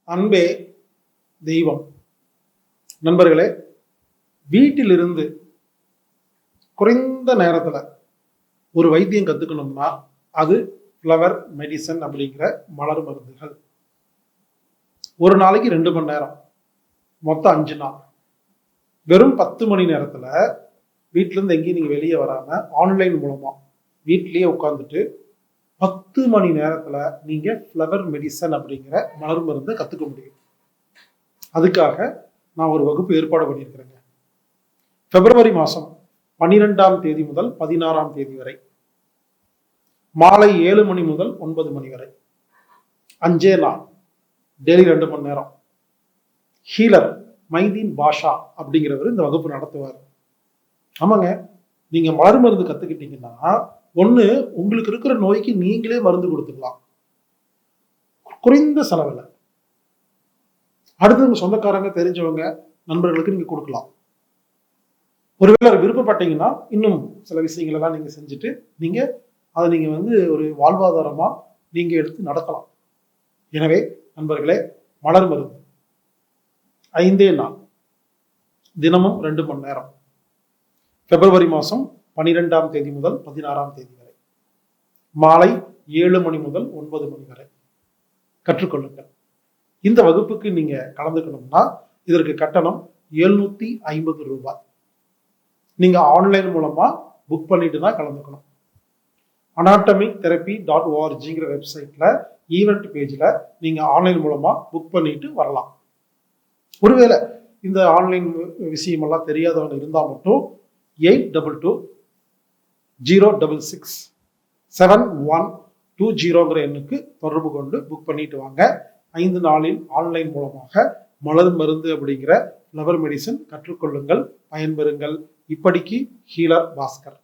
அன்பே தெய்வம். நண்பர்களே, வீட்டிலிருந்து குறைந்த நேரத்தில் ஒரு வைத்தியம் கற்றுக்கணும்னா அது ஃப்ளவர் மெடிசன் அப்படிங்கிற மலர் மருந்துகள். ஒரு நாளைக்கு 2 மணி நேரம், மொத்தம் 5 நாள், வெறும் 10 மணி நேரத்தில் வீட்டிலேருந்து எங்கேயும் நீங்கள் வெளியே வராமல் ஆன்லைன் மூலமாக வீட்டிலேயே உட்காந்துட்டு 10 மணி நேரத்தில் நீங்கள் ஃப்ளவர் மெடிசன் அப்படிங்கிற மலர் மருந்தை கற்றுக்க முடியும். அதுக்காக நான் ஒரு வகுப்பு ஏற்பாடு பண்ணியிருக்கிறேங்க. பிப்ரவரி மாதம் 12ஆம் தேதி முதல் 16ஆம் தேதி வரை மாலை 7 மணி முதல் 9 மணி வரை 5 நாள், டெய்லி 2 மணி நேரம். ஹீலர் மைதீன் பாஷா அப்படிங்கிறவர் இந்த வகுப்பு நடத்துவார். ஆமாங்க, நீங்க மலர் மருந்து கத்துக்கிட்டீங்கன்னா ஒண்ணு உங்களுக்கு இருக்கிற நோய்க்கு நீங்களே மருந்து கொடுத்துக்கலாம், குறைந்த செலவில். அடுத்து உங்க சொந்தக்காரங்க, தெரிஞ்சவங்க, நண்பர்களுக்கு நீங்க கொடுக்கலாம். ஒருவேளை விருப்பப்பட்டீங்கன்னா இன்னும் சில விஷயங்கள் எல்லாம் நீங்க செஞ்சுட்டு அதை நீங்க ஒரு வாழ்வாதாரமா நீங்க எடுத்து நடத்தலாம். எனவே நண்பர்களே, மலர் மருந்து 5 நாள், தினமும் 2 மணி நேரம், பிப்ரவரி மாதம் 12ஆம் தேதி முதல் 16ஆம் தேதி வரை மாலை 7 மணி முதல் 9 மணி வரை கற்றுக்கொள்ளுங்கள். இந்த வகுப்புக்கு நீங்க கலந்துக்கணும்னா இதற்கு கட்டணம் 750 ரூபாய். நீங்க ஆன்லைன் மூலமா புக் பண்ணிட்டு தான் கலந்துக்கணும். anatomictherapy.orgங்கிற வெப்சைட்ல ஈவெண்ட் பேஜ்ல நீங்க ஆன்லைன் மூலமா புக் பண்ணிட்டு வரலாம். ஒருவேளை இந்த ஆன்லைன் விஷயம் எல்லாம் தெரியாதவங்க இருந்தா மட்டும் 8220667120 எண்ணுக்கு தொடர்பு கொண்டு புக் பண்ணிட்டு வாங்க. 5 நாளில் ஆன்லைன் மூலமாக மலர் மருந்து அப்படிங்கிற ஃப்ளவர் மெடிசன் கற்றுக்கொள்ளுங்கள், பயன்பெறுங்கள். இப்படிக்கு ஹீலர் பாஸ்கர்.